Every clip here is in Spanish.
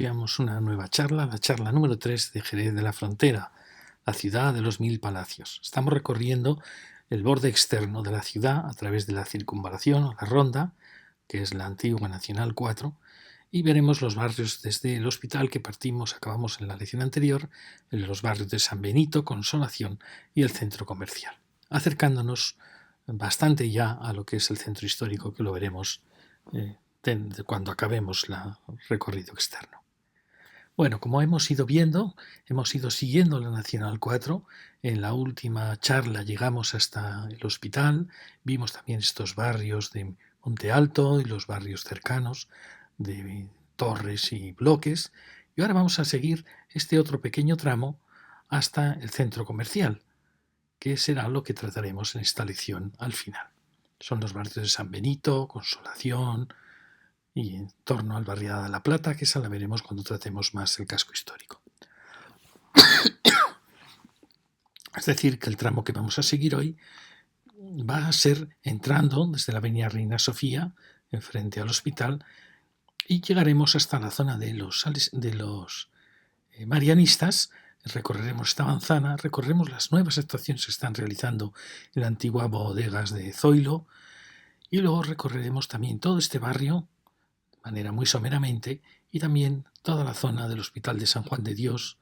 Veamos una nueva charla, la charla número 3 de Jerez de la Frontera, la ciudad de los 1000 palacios. Estamos recorriendo el borde externo de la ciudad a través de la circunvalación o la ronda, que es la antigua Nacional 4, y veremos los barrios desde el hospital que acabamos en la lección anterior, en los barrios de San Benito, Consolación y el centro comercial, acercándonos bastante ya a lo que es el centro histórico, que lo veremos cuando acabemos el recorrido externo. Bueno, como hemos ido viendo, hemos ido siguiendo la Nacional 4. En la última charla llegamos hasta el hospital, vimos también estos barrios de Monte Alto y los barrios cercanos de torres y bloques. Y ahora vamos a seguir este otro pequeño tramo hasta el centro comercial, que será lo que trataremos en esta lección al final. Son los barrios de San Benito, Consolación y en torno al barriada de La Plata, que esa la veremos cuando tratemos más el casco histórico. Es decir, que el tramo que vamos a seguir hoy va a ser entrando desde la avenida Reina Sofía, enfrente al hospital, y llegaremos hasta la zona de los marianistas. Recorreremos esta manzana, recorreremos las nuevas estaciones que están realizando en la antigua bodegas de Zoilo, y luego recorreremos también todo este barrio de manera muy someramente, y también toda la zona del Hospital de San Juan de Dios,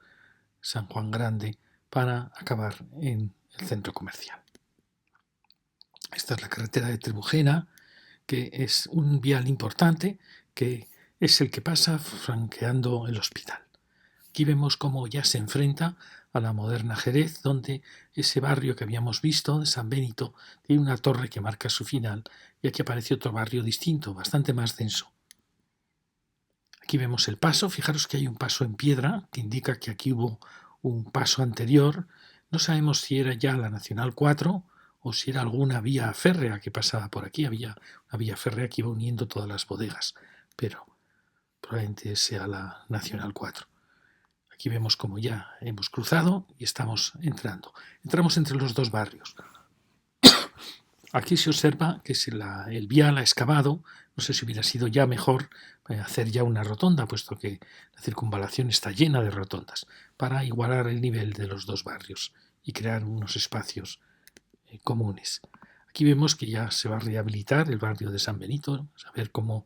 San Juan Grande, para acabar en el centro comercial. Esta es la carretera de Trebujena, que es un vial importante, que es el que pasa franqueando el hospital. Aquí vemos cómo ya se enfrenta a la moderna Jerez, donde ese barrio que habíamos visto de San Benito tiene una torre que marca su final, y aquí aparece otro barrio distinto, bastante más denso. Aquí vemos el paso, fijaros que hay un paso en piedra que indica que aquí hubo un paso anterior. No sabemos si era ya la Nacional 4 o si era alguna vía férrea que pasaba por aquí. Había una vía férrea que iba uniendo todas las bodegas, pero probablemente sea la Nacional 4. Aquí vemos como ya hemos cruzado y estamos entrando. Entramos entre los dos barrios. Aquí se observa que el vial ha excavado. No sé si hubiera sido ya mejor hacer ya una rotonda, puesto que la circunvalación está llena de rotondas, para igualar el nivel de los dos barrios y crear unos espacios comunes. Aquí vemos que ya se va a rehabilitar el barrio de San Benito, a ver cómo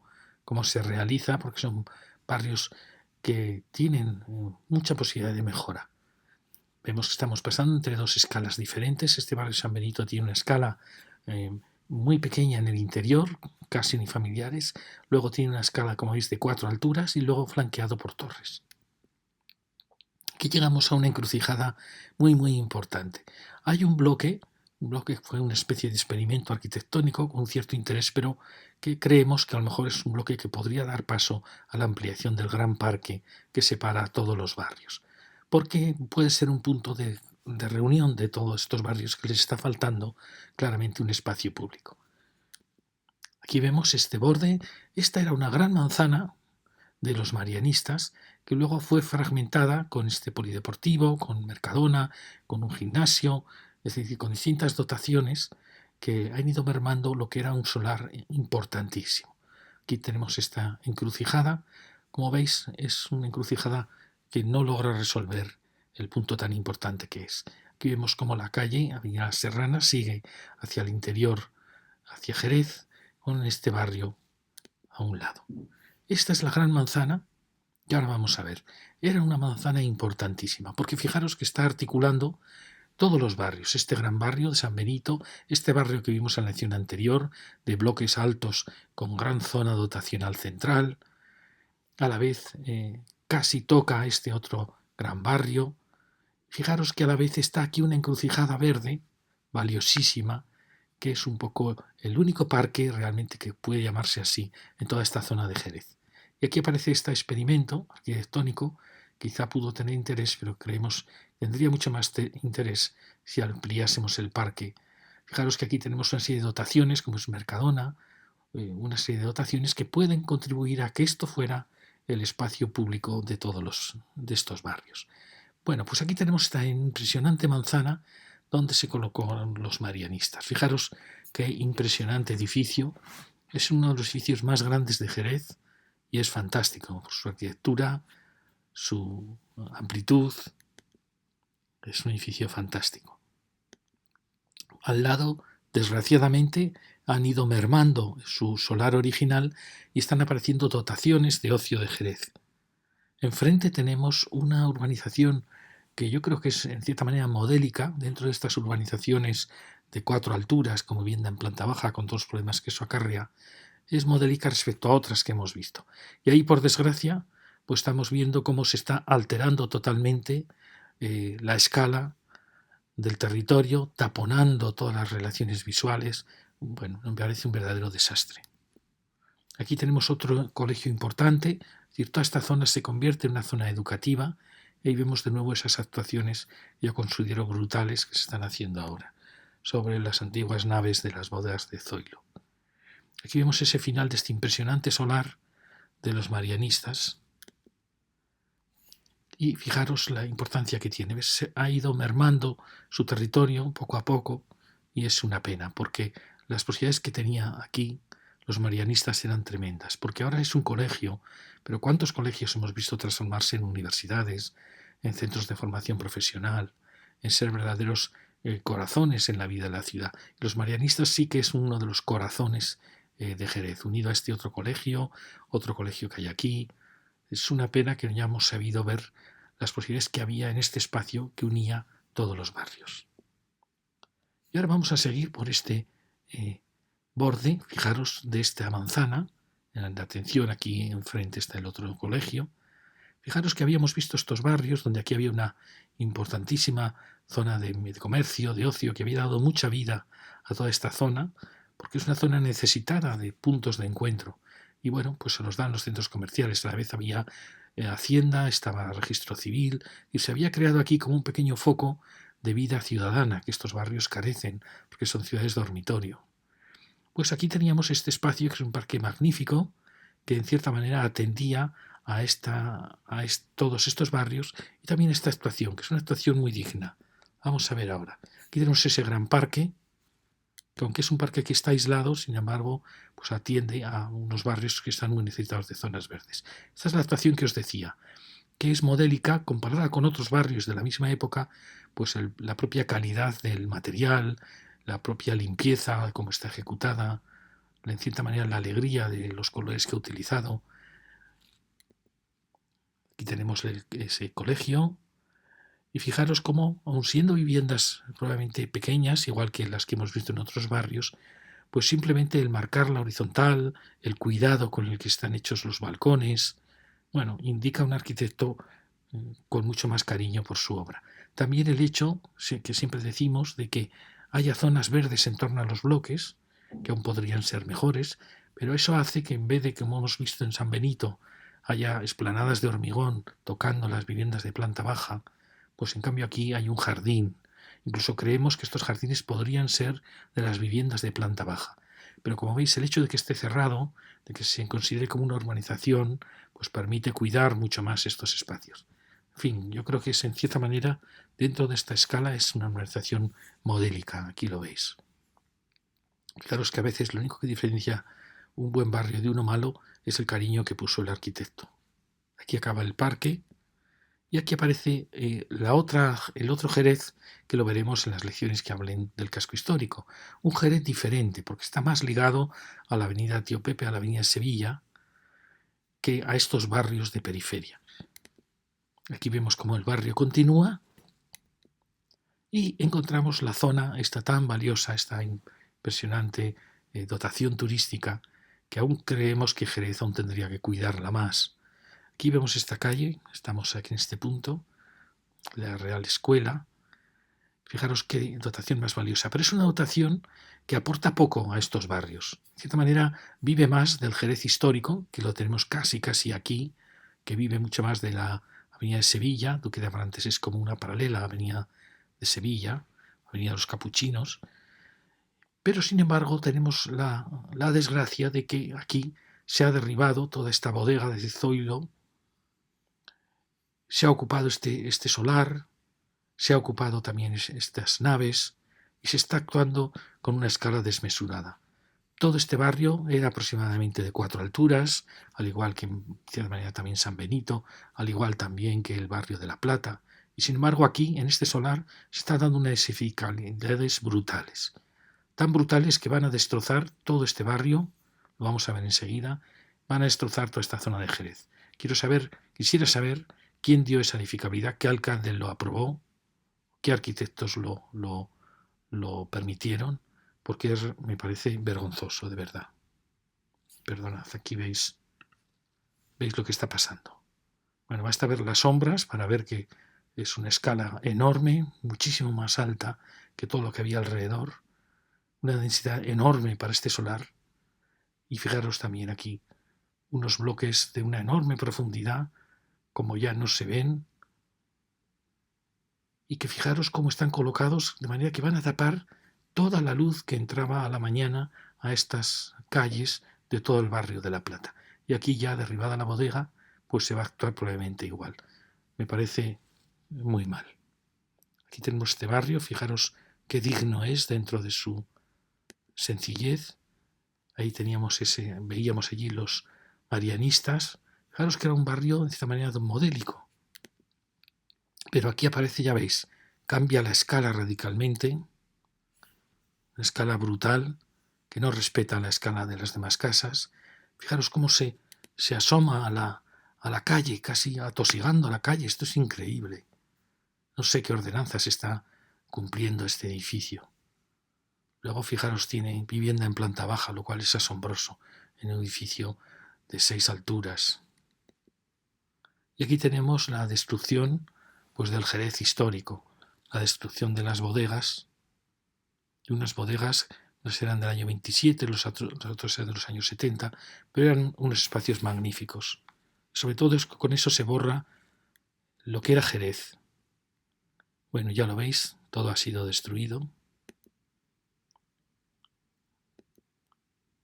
se realiza, porque son barrios que tienen mucha posibilidad de mejora. Vemos que estamos pasando entre dos escalas diferentes. Este barrio de San Benito tiene una escala muy pequeña en el interior, casi unifamiliares. Luego tiene una escala, como veis, de 4 alturas y luego flanqueado por torres. Aquí llegamos a una encrucijada muy importante. Hay un bloque que fue una especie de experimento arquitectónico con cierto interés, pero que creemos que a lo mejor es un bloque que podría dar paso a la ampliación del gran parque que separa a todos los barrios, porque puede ser un punto de reunión de todos estos barrios que les está faltando claramente un espacio público. Aquí vemos este borde. Esta era una gran manzana de los marianistas, que luego fue fragmentada con este polideportivo, con Mercadona, con un gimnasio, es decir, con distintas dotaciones que han ido mermando lo que era un solar importantísimo. Aquí tenemos esta encrucijada. Como veis, es una encrucijada que no logra resolver el punto tan importante que es. Aquí vemos cómo la calle, Avenida Serrana, sigue hacia el interior, hacia Jerez, con este barrio a un lado. Esta es la gran manzana, y ahora vamos a ver. Era una manzana importantísima, porque fijaros que está articulando todos los barrios. Este gran barrio de San Benito, este barrio que vimos en la lección anterior, de bloques altos con gran zona dotacional central, a la vez casi toca este otro gran barrio. Fijaros que a la vez está aquí una encrucijada verde, valiosísima, que es un poco el único parque realmente que puede llamarse así en toda esta zona de Jerez. Y aquí aparece este experimento arquitectónico, quizá pudo tener interés, pero creemos que tendría mucho más interés si ampliásemos el parque. Fijaros que aquí tenemos una serie de dotaciones, como es Mercadona, una serie de dotaciones que pueden contribuir a que esto fuera el espacio público de todos estos barrios. Bueno, pues aquí tenemos esta impresionante manzana donde se colocaron los marianistas. Fijaros qué impresionante edificio. Es uno de los edificios más grandes de Jerez y es fantástico por su arquitectura, su amplitud. Es un edificio fantástico. Al lado, desgraciadamente, han ido mermando su solar original y están apareciendo dotaciones de ocio de Jerez. Enfrente tenemos una urbanización que yo creo que es en cierta manera modélica dentro de estas urbanizaciones de 4 alturas, como vivienda en planta baja, con todos los problemas que eso acarrea. Es modélica respecto a otras que hemos visto. Y ahí, por desgracia, pues estamos viendo cómo se está alterando totalmente la escala del territorio, taponando todas las relaciones visuales. Bueno, me parece un verdadero desastre. Aquí tenemos otro colegio importante, es decir, toda esta zona se convierte en una zona educativa y ahí vemos de nuevo esas actuaciones, yo considero brutales, que se están haciendo ahora sobre las antiguas naves de las bodegas de Zoilo. Aquí vemos ese final de este impresionante solar de los marianistas y fijaros la importancia que tiene. Se ha ido mermando su territorio poco a poco y es una pena porque las posibilidades que tenía aquí los marianistas eran tremendas, porque ahora es un colegio, pero ¿cuántos colegios hemos visto transformarse en universidades, en centros de formación profesional, en ser verdaderos corazones en la vida de la ciudad? Los marianistas sí que es uno de los corazones de Jerez, unido a este otro colegio que hay aquí. Es una pena que no hayamos sabido ver las posibilidades que había en este espacio que unía todos los barrios. Y ahora vamos a seguir por este borde, fijaros, de esta manzana. En la atención, aquí enfrente está el otro colegio. Fijaros que habíamos visto estos barrios donde aquí había una importantísima zona de comercio, de ocio, que había dado mucha vida a toda esta zona, porque es una zona necesitada de puntos de encuentro. Y bueno, pues se los dan los centros comerciales. A la vez había hacienda, estaba registro civil, y se había creado aquí como un pequeño foco de vida ciudadana que estos barrios carecen, porque son ciudades dormitorio. Pues aquí teníamos este espacio, que es un parque magnífico, que en cierta manera atendía a todos estos barrios, y también esta actuación, que es una actuación muy digna. Vamos a ver ahora. Aquí tenemos ese gran parque, que aunque es un parque que está aislado, sin embargo, pues atiende a unos barrios que están muy necesitados de zonas verdes. Esta es la actuación que os decía, que es modélica comparada con otros barrios de la misma época, pues la propia calidad del material, la propia limpieza, cómo está ejecutada, en cierta manera la alegría de los colores que he utilizado. Aquí tenemos ese colegio. Y fijaros cómo, aun siendo viviendas probablemente pequeñas, igual que las que hemos visto en otros barrios, pues simplemente el marcar la horizontal, el cuidado con el que están hechos los balcones, bueno, indica a un arquitecto con mucho más cariño por su obra. También el hecho, que siempre decimos, de que haya zonas verdes en torno a los bloques, que aún podrían ser mejores, pero eso hace que en vez de, como hemos visto en San Benito, haya esplanadas de hormigón tocando las viviendas de planta baja, pues en cambio aquí hay un jardín. Incluso creemos que estos jardines podrían ser de las viviendas de planta baja. Pero como veis, el hecho de que esté cerrado, de que se considere como una urbanización, pues permite cuidar mucho más estos espacios. En fin, yo creo que es en cierta manera, dentro de esta escala, es una urbanización modélica. Aquí lo veis. Fijaros que a veces lo único que diferencia un buen barrio de uno malo es el cariño que puso el arquitecto. Aquí acaba el parque. Y aquí aparece el otro Jerez, que lo veremos en las lecciones que hablen del casco histórico. Un Jerez diferente, porque está más ligado a la avenida Tío Pepe, a la avenida Sevilla, que a estos barrios de periferia. Aquí vemos cómo el barrio continúa y encontramos la zona, esta tan valiosa, esta impresionante dotación turística, que aún creemos que Jerez aún tendría que cuidarla más. Aquí vemos esta calle, estamos aquí en este punto, la Real Escuela. Fijaros qué dotación más valiosa, pero es una dotación que aporta poco a estos barrios. De cierta manera, vive más del Jerez histórico, que lo tenemos casi aquí, que vive mucho más de la avenida de Sevilla. Duque de Abrantes es como una paralela a la avenida de Sevilla, avenida de los Capuchinos. Pero, sin embargo, tenemos la desgracia de que aquí se ha derribado toda esta bodega de Zoilo, se ha ocupado este solar, se ha ocupado también estas naves y se está actuando con una escala desmesurada. Todo este barrio era aproximadamente de 4 alturas, al igual que en cierta manera también San Benito, al igual también que el barrio de La Plata. Y sin embargo aquí, en este solar, se está dando unas edificabilidades brutales. Tan brutales que van a destrozar todo este barrio, lo vamos a ver enseguida, van a destrozar toda esta zona de Jerez. Quisiera saber quién dio esa edificabilidad, qué alcalde lo aprobó, qué arquitectos lo permitieron, porque me parece vergonzoso, de verdad. Perdonad, aquí veis lo que está pasando. Bueno, basta ver las sombras para ver que es una escala enorme, muchísimo más alta que todo lo que había alrededor, una densidad enorme para este solar. Y fijaros también aquí, unos bloques de una enorme profundidad, como ya no se ven, y que fijaros cómo están colocados de manera que van a tapar toda la luz que entraba a la mañana a estas calles de todo el barrio de La Plata. Y aquí ya derribada la bodega, pues se va a actuar probablemente igual. Me parece muy mal. Aquí tenemos este barrio, fijaros qué digno es dentro de su sencillez. Ahí veíamos allí los marianistas. Fijaros que era un barrio, de cierta manera, modélico. Pero aquí aparece, ya veis, cambia la escala radicalmente, una escala brutal, que no respeta la escala de las demás casas. Fijaros cómo se asoma a la calle, casi atosigando a la calle. Esto es increíble. No sé qué ordenanzas está cumpliendo este edificio. Luego, fijaros, tiene vivienda en planta baja, lo cual es asombroso, en un edificio de 6 alturas. Y aquí tenemos la destrucción, pues, del Jerez histórico, la destrucción de las bodegas, de unas bodegas, unas eran del año 27, los otros eran de los años 70, pero eran unos espacios magníficos. Sobre todo con eso se borra lo que era Jerez. Bueno, ya lo veis, todo ha sido destruido.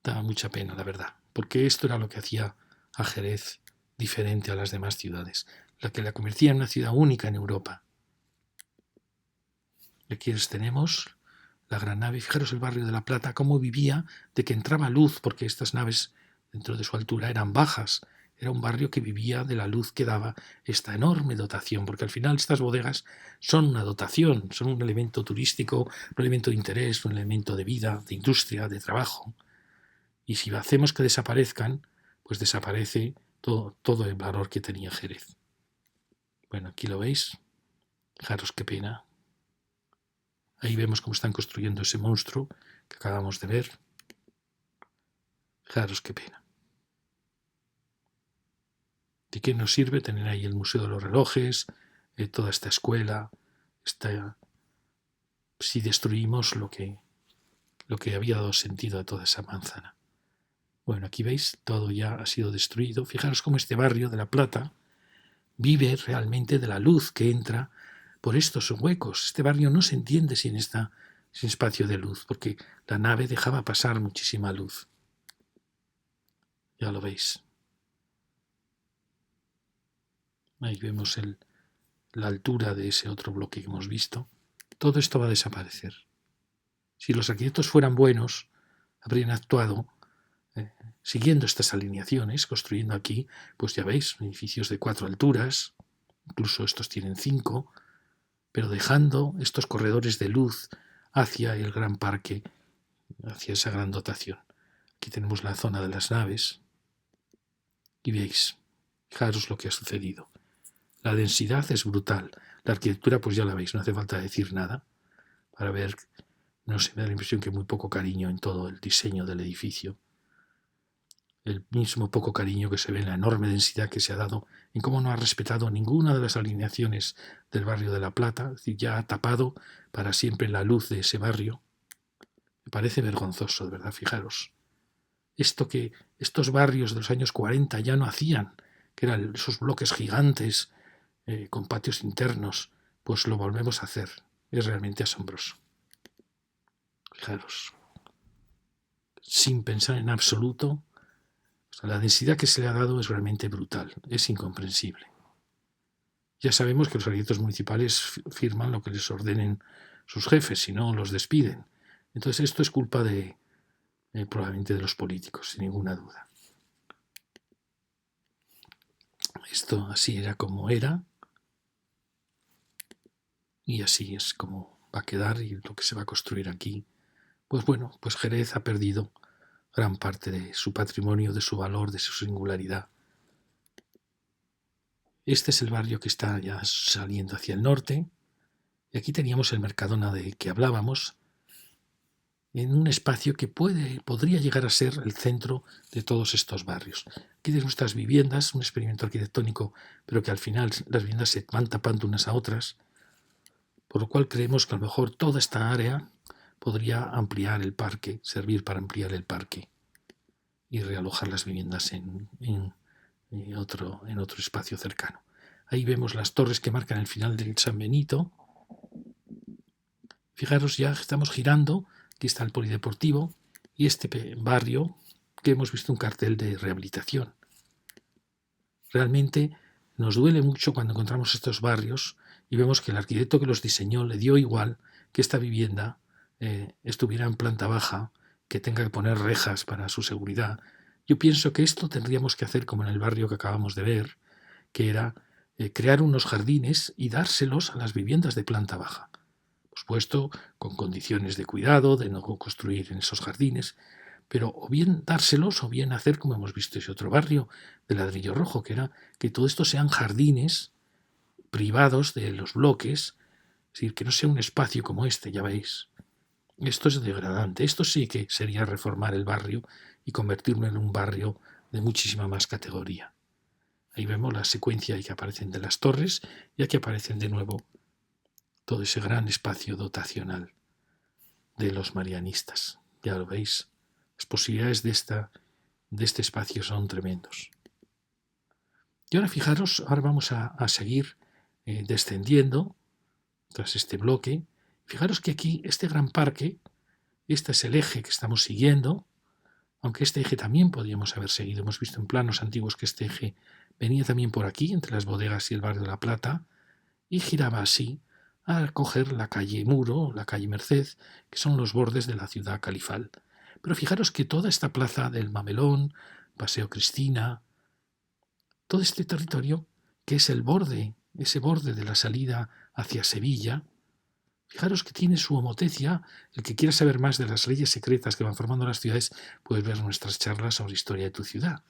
Da mucha pena, la verdad, porque esto era lo que hacía a Jerez diferente a las demás ciudades, la que la convertía en una ciudad única en Europa. Y aquí tenemos la gran nave. Fijaros el barrio de La Plata, cómo vivía de que entraba luz, porque estas naves dentro de su altura eran bajas. Era un barrio que vivía de la luz que daba esta enorme dotación, porque al final estas bodegas son una dotación, son un elemento turístico, un elemento de interés, un elemento de vida, de industria, de trabajo. Y si hacemos que desaparezcan, pues desaparece todo el valor que tenía Jerez. Bueno, aquí lo veis. Fijaros qué pena. Ahí vemos cómo están construyendo ese monstruo que acabamos de ver. Fijaros qué pena. ¿De qué nos sirve tener ahí el Museo de los Relojes, toda esta escuela, si destruimos lo que había dado sentido a toda esa manzana? Bueno, aquí veis, todo ya ha sido destruido. Fijaros cómo este barrio de La Plata vive realmente de la luz que entra por estos huecos. Este barrio no se entiende sin espacio de luz, porque la nave dejaba pasar muchísima luz. Ya lo veis. Ahí vemos la altura de ese otro bloque que hemos visto. Todo esto va a desaparecer. Si los arquitectos fueran buenos, habrían actuado siguiendo estas alineaciones, construyendo aquí, pues ya veis, edificios de 4 alturas, incluso estos tienen 5, pero dejando estos corredores de luz hacia el gran parque, hacia esa gran dotación. Aquí tenemos la zona de las naves y veis, fijaros lo que ha sucedido. La densidad es brutal. La arquitectura, pues ya la veis, no hace falta decir nada para ver, no sé, me da la impresión que muy poco cariño en todo el diseño del edificio. El mismo poco cariño que se ve en la enorme densidad que se ha dado en cómo no ha respetado ninguna de las alineaciones del barrio de La Plata, es decir, ya ha tapado para siempre la luz de ese barrio. Me parece vergonzoso, de verdad, fijaros. Esto que estos barrios de los años 40 ya no hacían, que eran esos bloques gigantes con patios internos, pues lo volvemos a hacer. Es realmente asombroso. Fijaros, sin pensar en absoluto, la densidad que se le ha dado es realmente brutal, es incomprensible. Ya sabemos que los arquitectos municipales firman lo que les ordenen sus jefes, si no los despiden. Entonces esto es culpa de probablemente de los políticos, sin ninguna duda. Esto así era como era y así es como va a quedar y lo que se va a construir aquí. Pues bueno, pues Jerez ha perdido gran parte de su patrimonio, de su valor, de su singularidad. Este es el barrio que está ya saliendo hacia el norte. Y aquí teníamos el Mercadona de que hablábamos, en un espacio que podría llegar a ser el centro de todos estos barrios. Aquí tenemos nuestras viviendas, un experimento arquitectónico, pero que al final las viviendas se van tapando unas a otras, por lo cual creemos que a lo mejor toda esta área podría ampliar el parque, servir para ampliar el parque y realojar las viviendas en otro espacio cercano. Ahí vemos las torres que marcan el final del San Benito. Fijaros, ya estamos girando, aquí está el polideportivo y este barrio que hemos visto un cartel de rehabilitación. Realmente nos duele mucho cuando encontramos estos barrios y vemos que el arquitecto que los diseñó le dio igual que esta vivienda estuviera en planta baja, que tenga que poner rejas para su seguridad. Yo pienso que esto tendríamos que hacer como en el barrio que acabamos de ver, que era crear unos jardines y dárselos a las viviendas de planta baja. Por supuesto, con condiciones de cuidado, de no construir en esos jardines, pero o bien dárselos o bien hacer como hemos visto ese otro barrio de ladrillo rojo, que era que todo esto sean jardines privados de los bloques, es decir, que no sea un espacio como este, ya veis. Esto es degradante, esto sí que sería reformar el barrio y convertirlo en un barrio de muchísima más categoría. Ahí vemos la secuencia que aparecen de las torres y aquí aparecen de nuevo todo ese gran espacio dotacional de los marianistas. Ya lo veis, las posibilidades de este espacio son tremendos. Y ahora fijaros, ahora vamos a seguir descendiendo tras este bloque. Fijaros que aquí este gran parque, este es el eje que estamos siguiendo, aunque este eje también podríamos haber seguido. Hemos visto en planos antiguos que este eje venía también por aquí, entre las bodegas y el barrio de La Plata, y giraba así a coger la calle Muro, la calle Merced, que son los bordes de la ciudad califal. Pero fijaros que toda esta plaza del Mamelón, Paseo Cristina, todo este territorio, que es el borde, ese borde de la salida hacia Sevilla, fijaros que tiene su homotecia. El que quiera saber más de las leyes secretas que van formando las ciudades, puede ver nuestras charlas sobre historia de tu ciudad.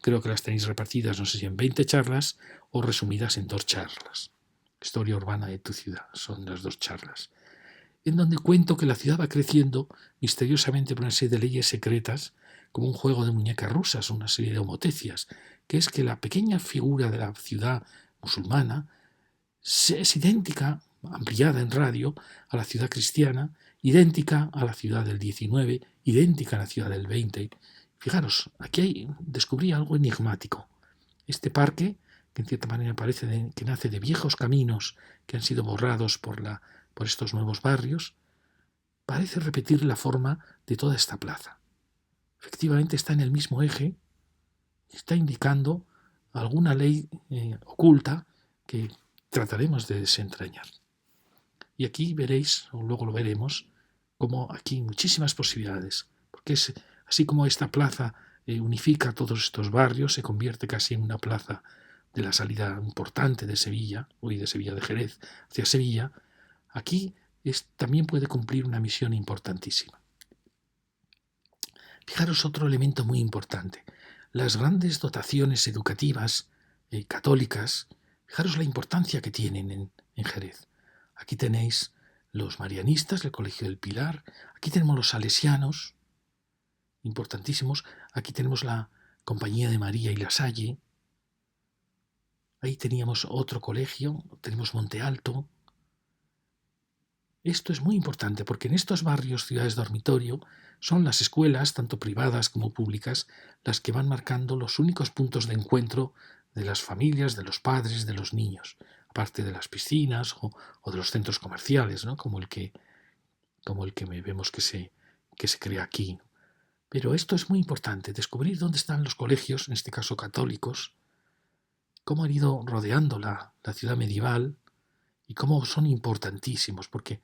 Creo que las tenéis repartidas, no sé si en 20 charlas o resumidas en 2 charlas. Historia urbana de tu ciudad, son las 2 charlas, en donde cuento que la ciudad va creciendo misteriosamente por una serie de leyes secretas, como un juego de muñecas rusas, una serie de homotecias, que es que la pequeña figura de la ciudad musulmana es idéntica, ampliada en radio, a la ciudad cristiana, idéntica a la ciudad del 19, idéntica a la ciudad del 20. Fijaros, aquí descubrí algo enigmático. Este parque, que en cierta manera parece que nace de viejos caminos que han sido borrados por estos nuevos barrios, parece repetir la forma de toda esta plaza. Efectivamente está en el mismo eje, está indicando alguna ley oculta que trataremos de desentrañar. Y aquí veréis, o luego lo veremos, como aquí hay muchísimas posibilidades, porque es así como esta plaza unifica todos estos barrios, se convierte casi en una plaza de la salida importante de Sevilla, hoy de Sevilla de Jerez, hacia Sevilla. Aquí también puede cumplir una misión importantísima. Fijaros otro elemento muy importante, las grandes dotaciones educativas católicas. Fijaros la importancia que tienen en Jerez. Aquí tenéis los marianistas, el Colegio del Pilar, aquí tenemos los salesianos, importantísimos, aquí tenemos la Compañía de María y La Salle, ahí teníamos otro colegio, tenemos Monte Alto. Esto es muy importante porque en estos barrios, ciudades dormitorio, son las escuelas, tanto privadas como públicas, las que van marcando los únicos puntos de encuentro de las familias, de los padres, de los niños, aparte de las piscinas o de los centros comerciales, ¿no? como el que vemos que se crea aquí. Pero esto es muy importante, descubrir dónde están los colegios, en este caso católicos, cómo han ido rodeando la ciudad medieval y cómo son importantísimos, porque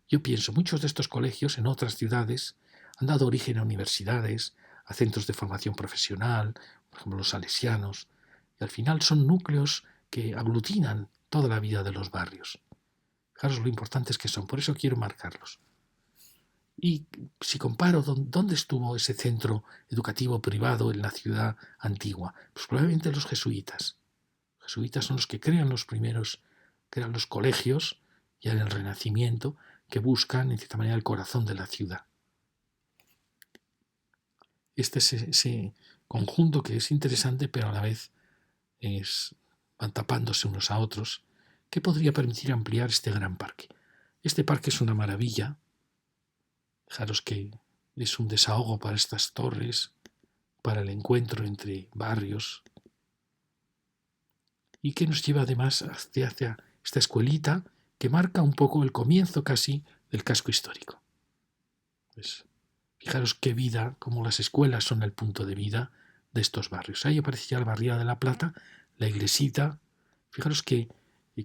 yo pienso, muchos de estos colegios en otras ciudades han dado origen a universidades, a centros de formación profesional, por ejemplo los salesianos, y al final son núcleos que aglutinan toda la vida de los barrios. Fijaros lo importantes que son, por eso quiero marcarlos. Y si comparo dónde estuvo ese centro educativo privado en la ciudad antigua, pues probablemente los jesuitas. Los jesuitas son los que crean los colegios, ya en el Renacimiento, que buscan, en cierta manera, el corazón de la ciudad. Este es ese conjunto que es interesante, pero a la vez van tapándose unos a otros, que podría permitir ampliar este gran parque. Este parque es una maravilla. Fijaros que es un desahogo para estas torres, para el encuentro entre barrios, y que nos lleva además hacia esta escuelita que marca un poco el comienzo casi del casco histórico. Pues fijaros qué vida, cómo las escuelas son el punto de vida de estos barrios. Ahí aparece ya la barriada de la Plata, la iglesita. Fijaros que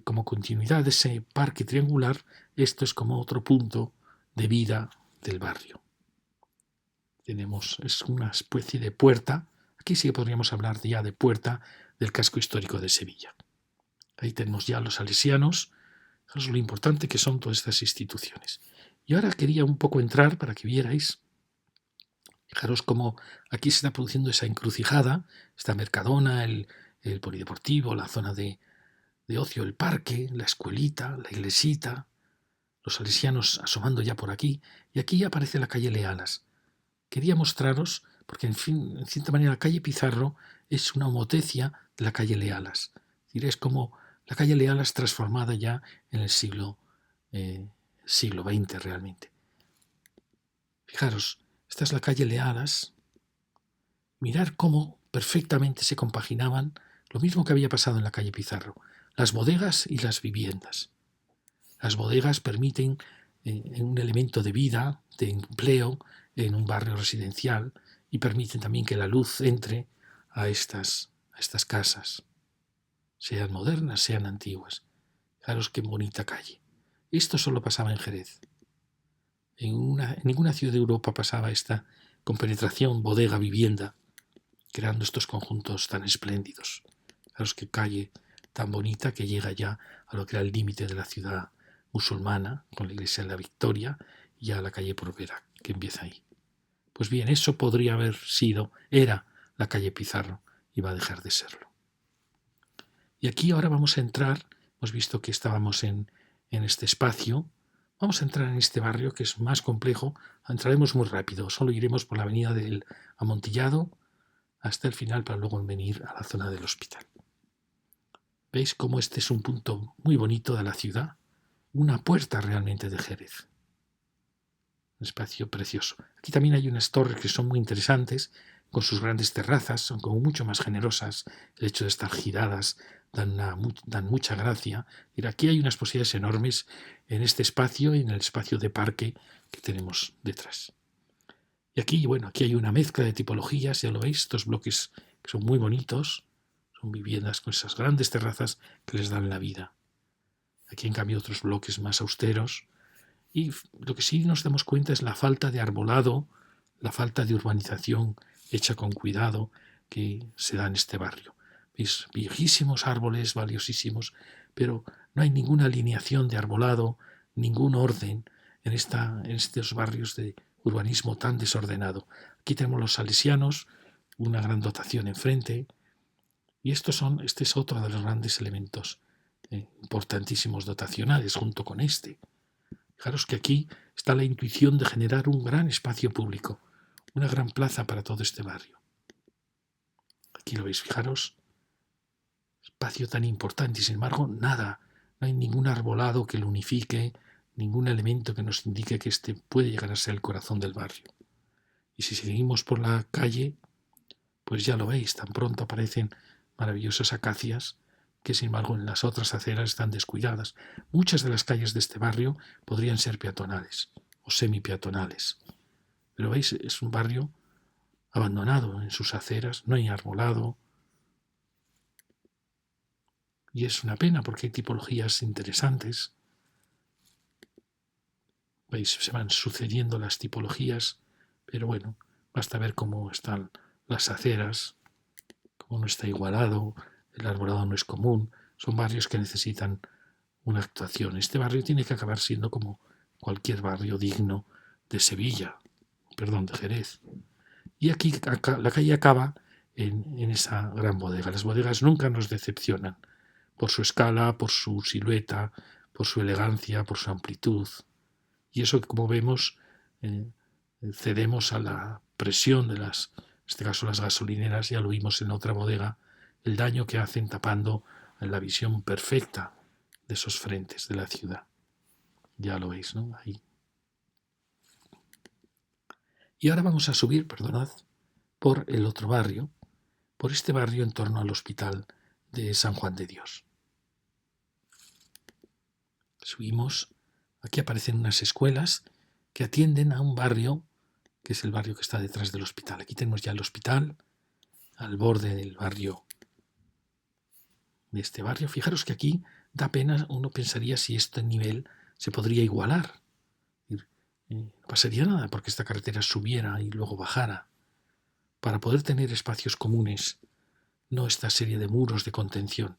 como continuidad de ese parque triangular, esto es como otro punto de vida del barrio. Es una especie de puerta. Aquí sí que podríamos hablar ya de puerta del casco histórico de Sevilla. Ahí tenemos ya los salesianos. Fijaros lo importante que son todas estas instituciones. Y ahora quería un poco entrar para que vierais. Fijaros cómo aquí se está produciendo esa encrucijada, esta Mercadona, el polideportivo, la zona de ocio, el parque, la escuelita, la iglesita, los salesianos asomando ya por aquí, y aquí ya aparece la calle Lealas. Quería mostraros, porque en cierta manera la calle Pizarro es una homotecia de la calle Lealas. Es como la calle Lealas transformada ya en el siglo XX realmente. Fijaros, esta es la calle Lealas. Mirar cómo perfectamente se compaginaban lo mismo que había pasado en la calle Pizarro, las bodegas y las viviendas. Las bodegas permiten un elemento de vida, de empleo en un barrio residencial y permiten también que la luz entre a estas casas, sean modernas, sean antiguas. Fijaros qué bonita calle. Esto solo pasaba en Jerez. En ninguna ciudad de Europa pasaba esta compenetración bodega-vivienda, creando estos conjuntos tan espléndidos. Fijaros qué calle tan bonita que llega ya a lo que era el límite de la ciudad musulmana, con la iglesia de la Victoria, y ya la calle Porvera, que empieza ahí. Pues bien, eso podría haber era la calle Pizarro, y va a dejar de serlo. Y aquí ahora vamos a entrar, hemos visto que estábamos en este espacio, vamos a entrar en este barrio que es más complejo, entraremos muy rápido, solo iremos por la avenida del Amontillado hasta el final para luego venir a la zona del hospital. ¿Veis cómo este es un punto muy bonito de la ciudad? Una puerta realmente de Jerez. Un espacio precioso. Aquí también hay unas torres que son muy interesantes, con sus grandes terrazas, son como mucho más generosas. El hecho de estar giradas dan mucha gracia. Mira, aquí hay unas posibilidades enormes en este espacio y en el espacio de parque que tenemos detrás. Y aquí, bueno, aquí hay una mezcla de tipologías, ya lo veis, estos bloques que son muy bonitos, son viviendas con esas grandes terrazas que les dan la vida. Aquí, en cambio, otros bloques más austeros. Y lo que sí nos damos cuenta es la falta de arbolado, la falta de urbanización hecha con cuidado que se da en este barrio. ¿Veis? Viejísimos árboles, valiosísimos, pero no hay ninguna alineación de arbolado, ningún orden en estos barrios de urbanismo tan desordenado. Aquí tenemos los salesianos, una gran dotación enfrente, y este es otro de los grandes elementos importantísimos dotacionales junto con este. Fijaros que aquí está la intuición de generar un gran espacio público, una gran plaza para todo este barrio. Aquí lo veis, fijaros, espacio tan importante y sin embargo nada, no hay ningún arbolado que lo unifique, ningún elemento que nos indique que este puede llegar a ser el corazón del barrio. Y si seguimos por la calle, pues ya lo veis, tan pronto aparecen maravillosas acacias que sin embargo en las otras aceras están descuidadas. Muchas de las calles de este barrio podrían ser peatonales o semipeatonales. Pero veis, es un barrio abandonado en sus aceras, no hay arbolado. Y es una pena porque hay tipologías interesantes. Veis, se van sucediendo las tipologías, pero bueno, basta ver cómo están las aceras, cómo no está igualado, el arbolado no es común, son barrios que necesitan una actuación. Este barrio tiene que acabar siendo como cualquier barrio digno de Sevilla, perdón, de Jerez. Y aquí la calle acaba en esa gran bodega. Las bodegas nunca nos decepcionan por su escala, por su silueta, por su elegancia, por su amplitud. Y eso que, como vemos, eh, cedemos a la presión de en este caso las gasolineras, ya lo vimos en otra bodega, el daño que hacen tapando la visión perfecta de esos frentes de la ciudad. Ya lo veis, ¿no? Ahí. Y ahora vamos a subir, perdonad, por el otro barrio, por este barrio en torno al hospital de San Juan de Dios. Subimos, aquí aparecen unas escuelas que atienden a un barrio que es el barrio que está detrás del hospital. Aquí tenemos ya el hospital, al borde del barrio, de este barrio. Fijaros que aquí da pena, uno pensaría si este nivel se podría igualar. No pasaría nada porque esta carretera subiera y luego bajara. Para poder tener espacios comunes, no esta serie de muros de contención.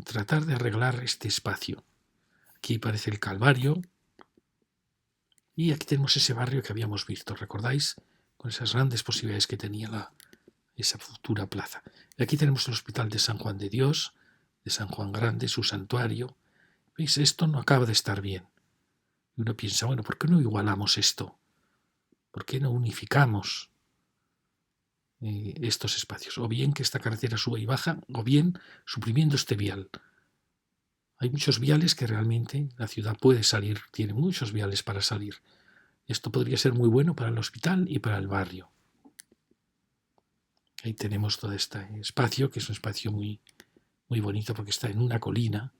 Tratar de arreglar este espacio. Aquí parece el Calvario y aquí tenemos ese barrio que habíamos visto, ¿recordáis? Con esas grandes posibilidades que tenía esa futura plaza. Y aquí tenemos el Hospital de San Juan de Dios, de San Juan Grande, su santuario. ¿Veis? Esto no acaba de estar bien. Y uno piensa, bueno, ¿por qué no igualamos esto? ¿Por qué no unificamos estos espacios? O bien que esta carretera suba y baja, o bien suprimiendo este vial. Hay muchos viales que realmente la ciudad puede salir, tiene muchos viales para salir. Esto podría ser muy bueno para el hospital y para el barrio. Ahí tenemos todo este espacio, que es un espacio muy, muy bonito porque está en una colina.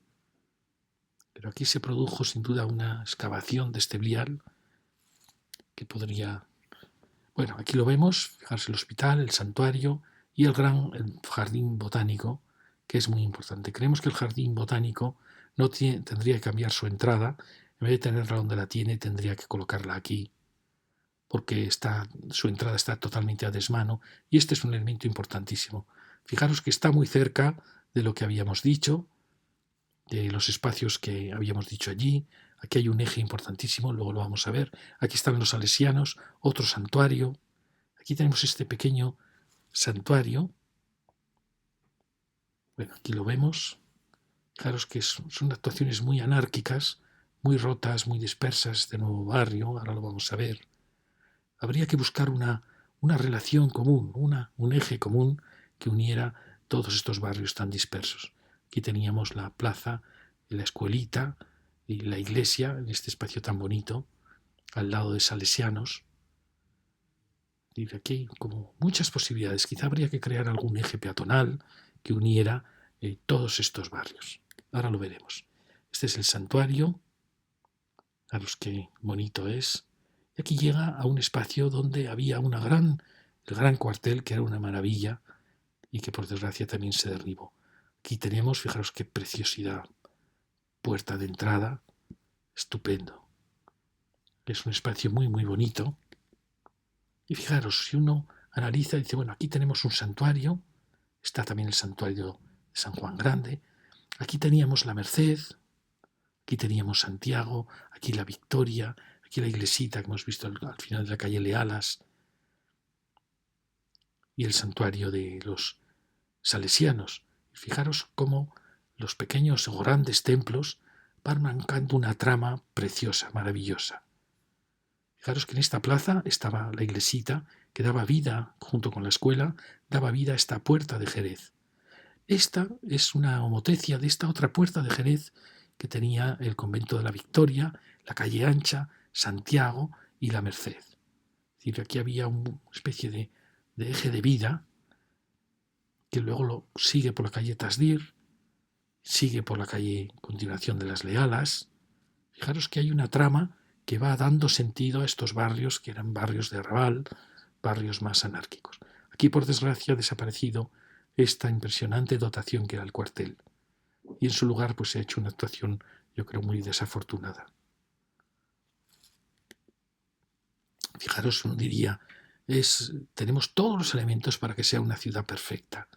Pero aquí se produjo sin duda una excavación de este vial que podría... Bueno, aquí lo vemos, fijarse el hospital, el santuario y el jardín botánico, que es muy importante. Creemos que el jardín botánico tendría que cambiar su entrada, en vez de tenerla donde la tiene, tendría que colocarla aquí, porque su entrada está totalmente a desmano y este es un elemento importantísimo. Fijaros que está muy cerca de lo que habíamos dicho, de los espacios que habíamos dicho allí. Aquí hay un eje importantísimo, luego lo vamos a ver. Aquí están los salesianos, otro santuario. Aquí tenemos este pequeño santuario. Bueno, aquí lo vemos. Fijaros que son actuaciones muy anárquicas, muy rotas, muy dispersas, este nuevo barrio, ahora lo vamos a ver. Habría que buscar una relación común, un eje común que uniera todos estos barrios tan dispersos. Aquí teníamos la plaza, la escuelita y la iglesia en este espacio tan bonito, al lado de Salesianos. Y aquí hay como muchas posibilidades. Quizá habría que crear algún eje peatonal que uniera todos estos barrios. Ahora lo veremos. Este es el santuario. Fijaros qué bonito es. Y aquí llega a un espacio donde había el gran cuartel, que era una maravilla y que por desgracia también se derribó. Aquí tenemos, fijaros qué preciosidad, puerta de entrada, estupendo. Es un espacio muy, muy bonito. Y fijaros, si uno analiza, dice, bueno, aquí tenemos un santuario, está también el santuario de San Juan Grande, aquí teníamos la Merced, aquí teníamos Santiago, aquí la Victoria, aquí la iglesita que hemos visto al final de la calle Lealas, y el santuario de los salesianos. Fijaros cómo los pequeños o grandes templos van marcando una trama preciosa, maravillosa. Fijaros que en esta plaza estaba la iglesita que daba vida, junto con la escuela, daba vida a esta puerta de Jerez. Esta es una homotecia de esta otra puerta de Jerez que tenía el convento de la Victoria, la calle Ancha, Santiago y la Merced. Es decir, aquí había una especie de eje de vida que luego lo sigue por la calle Tasdir, sigue por la calle continuación de las Lealas. Fijaros que hay una trama que va dando sentido a estos barrios que eran barrios de arrabal, barrios más anárquicos. Aquí, por desgracia, ha desaparecido esta impresionante dotación que era el cuartel. Y en su lugar pues se ha hecho una actuación, yo creo, muy desafortunada. Fijaros, uno diría, tenemos todos los elementos para que sea una ciudad perfecta.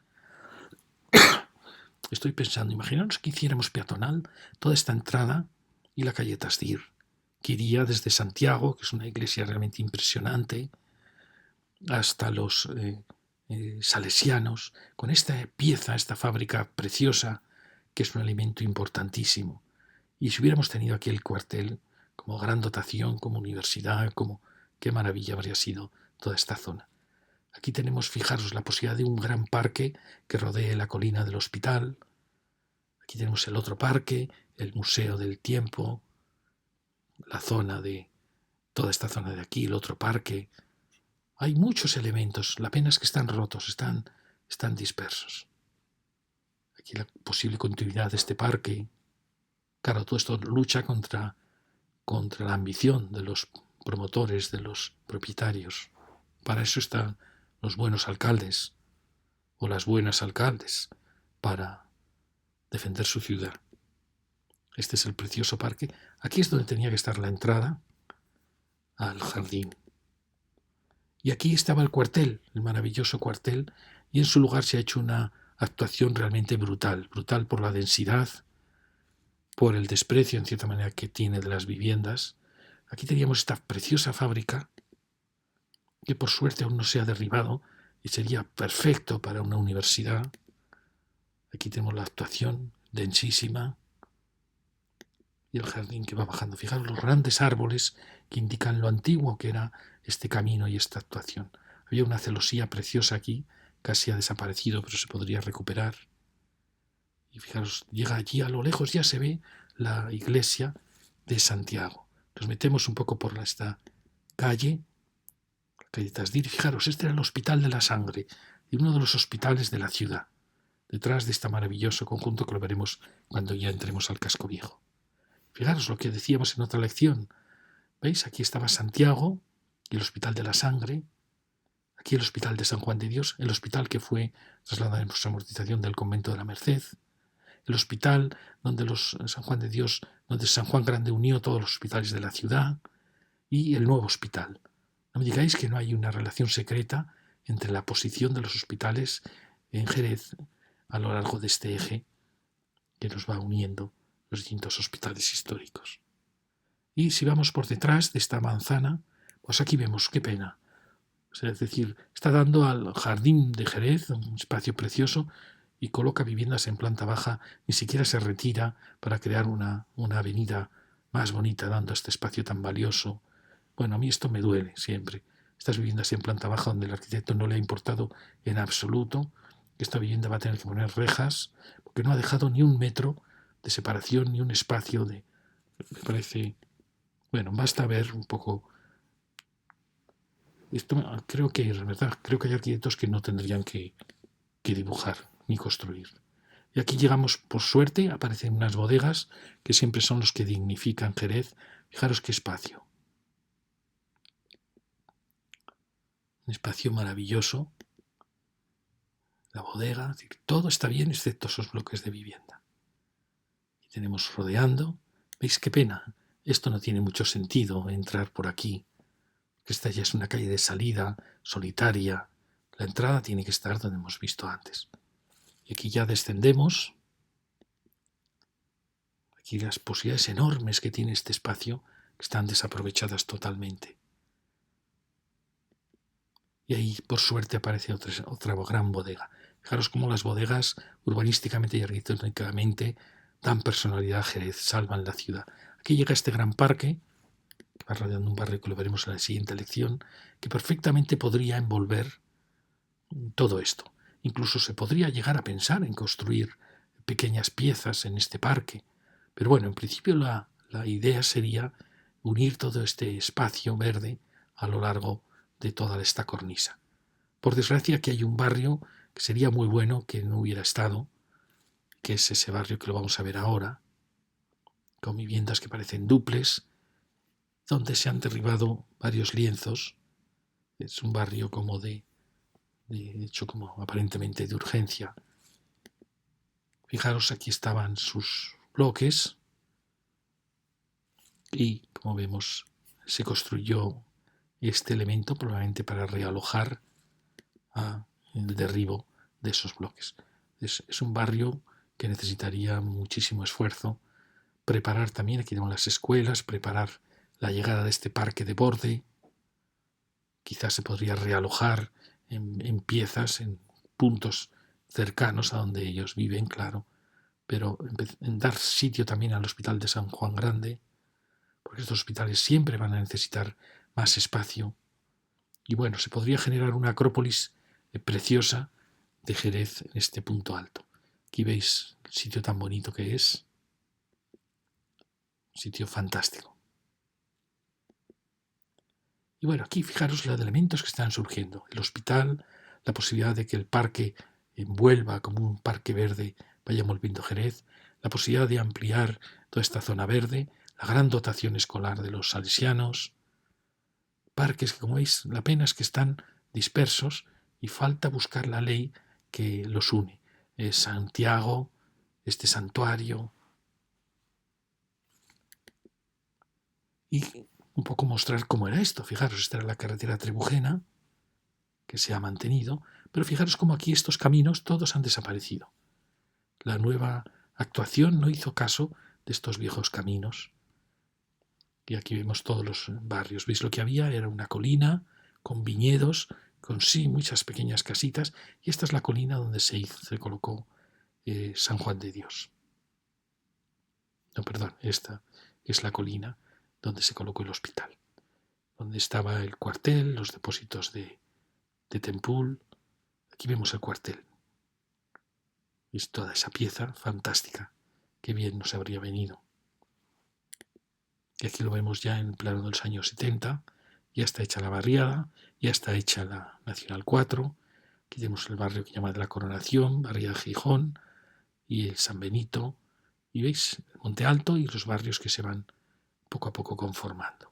Estoy pensando, imaginaos que hiciéramos peatonal toda esta entrada y la calle Tasdir, que iría desde Santiago, que es una iglesia realmente impresionante, hasta los salesianos, con esta pieza, esta fábrica preciosa, que es un elemento importantísimo. Y si hubiéramos tenido aquí el cuartel como gran dotación, como universidad, como qué maravilla habría sido toda esta zona. Aquí tenemos, fijaros, la posibilidad de un gran parque que rodee la colina del hospital. Aquí tenemos el otro parque, el Museo del Tiempo, la zona de toda esta zona de aquí, el otro parque. Hay muchos elementos, la pena es que están rotos, están dispersos. Aquí la posible continuidad de este parque. Claro, todo esto lucha contra la ambición de los promotores, de los propietarios. Para eso están los buenos alcaldes o las buenas alcaldes, para defender su ciudad. Este es el precioso parque. Aquí es donde tenía que estar la entrada al jardín. Y aquí estaba el cuartel, el maravilloso cuartel, y en su lugar se ha hecho una actuación realmente brutal, brutal por la densidad, por el desprecio en cierta manera que tiene de las viviendas. Aquí teníamos esta preciosa fábrica que por suerte aún no se ha derribado y sería perfecto para una universidad. Aquí tenemos la actuación densísima y el jardín que va bajando. Fijaros los grandes árboles que indican lo antiguo que era este camino y esta actuación. Había una celosía preciosa aquí, casi ha desaparecido, pero se podría recuperar. Y fijaros, llega allí a lo lejos, ya se ve la iglesia de Santiago. Nos metemos un poco por esta calle Tasdir. Fijaros, este era el Hospital de la Sangre, y uno de los hospitales de la ciudad, detrás de este maravilloso conjunto que lo veremos cuando ya entremos al casco viejo. Fijaros lo que decíamos en otra lección. ¿Veis? Aquí estaba Santiago y el Hospital de la Sangre. Aquí el Hospital de San Juan de Dios, el hospital que fue trasladado en su amortización del convento de la Merced. El hospital donde San Juan de Dios, donde San Juan Grande unió todos los hospitales de la ciudad. Y el nuevo hospital. No me digáis que no hay una relación secreta entre la posición de los hospitales en Jerez a lo largo de este eje que nos va uniendo los distintos hospitales históricos. Y si vamos por detrás de esta manzana, pues aquí vemos, qué pena. Es decir, está dando al jardín de Jerez, un espacio precioso, y coloca viviendas en planta baja, ni siquiera se retira para crear una avenida más bonita, dando este espacio tan valioso. Bueno, a mí esto me duele siempre. Estas viviendas en planta baja donde el arquitecto no le ha importado en absoluto que esta vivienda va a tener que poner rejas, porque no ha dejado ni un metro de separación, ni un espacio de... Me parece... Bueno, basta ver un poco... Esto creo que es verdad, creo que hay arquitectos que no tendrían que dibujar ni construir. Y aquí llegamos, por suerte, aparecen unas bodegas que siempre son los que dignifican Jerez. Fijaros qué espacio. Un espacio maravilloso. La bodega, todo está bien excepto esos bloques de vivienda. Y tenemos rodeando. ¿Veis qué pena? Esto no tiene mucho sentido entrar por aquí. Esta ya es una calle de salida, solitaria. La entrada tiene que estar donde hemos visto antes. Y aquí ya descendemos. Aquí las posibilidades enormes que tiene este espacio que están desaprovechadas totalmente. Y ahí, por suerte, aparece otra gran bodega. Fijaros cómo las bodegas, urbanísticamente y arquitectónicamente, dan personalidad a Jerez, salvan la ciudad. Aquí llega este gran parque, que va rodeando un barrio que lo veremos en la siguiente lección, que perfectamente podría envolver todo esto. Incluso se podría llegar a pensar en construir pequeñas piezas en este parque. Pero bueno, en principio la idea sería unir todo este espacio verde a lo largo de toda esta cornisa. Por desgracia, aquí hay un barrio que sería muy bueno que no hubiera estado, que es ese barrio que lo vamos a ver ahora, con viviendas que parecen duples, donde se han derribado varios lienzos. Es un barrio como de hecho como aparentemente de urgencia. Fijaros, aquí estaban sus bloques y, como vemos, se construyó este elemento probablemente para realojar el derribo de esos bloques. Es un barrio que necesitaría muchísimo esfuerzo. Preparar también, aquí tenemos las escuelas, preparar la llegada de este parque de borde. Quizás se podría realojar en piezas, en puntos cercanos a donde ellos viven, claro, pero en dar sitio también al Hospital de San Juan Grande, porque estos hospitales siempre van a necesitar más espacio. Y bueno, se podría generar una acrópolis preciosa de Jerez en este punto alto. Aquí veis el sitio tan bonito que es, un sitio fantástico. Y bueno, aquí fijaros los elementos que están surgiendo. El hospital, la posibilidad de que el parque envuelva como un parque verde, vaya envolviendo Jerez, la posibilidad de ampliar toda esta zona verde, la gran dotación escolar de los salesianos, parques que, como veis, la pena es que están dispersos y falta buscar la ley que los une. Santiago, este santuario, y un poco mostrar cómo era esto. Fijaros, esta era la carretera trebujena, que se ha mantenido, pero fijaros cómo aquí estos caminos todos han desaparecido. La nueva actuación no hizo caso de estos viejos caminos. Y aquí vemos todos los barrios. ¿Veis lo que había? Era una colina con viñedos, con sí muchas pequeñas casitas, y esta es la colina donde se colocó San Juan de Dios. No, perdón, esta es la colina donde se colocó el hospital, donde estaba el cuartel, los depósitos de Tempul. Aquí vemos el cuartel. Es toda esa pieza fantástica. Qué bien nos habría venido. Y aquí lo vemos ya en el plano de los años 70. Ya está hecha la barriada, ya está hecha la Nacional 4. Aquí tenemos el barrio que llama de la Coronación, barriada de Gijón y el San Benito. Y veis el Monte Alto y los barrios que se van poco a poco conformando.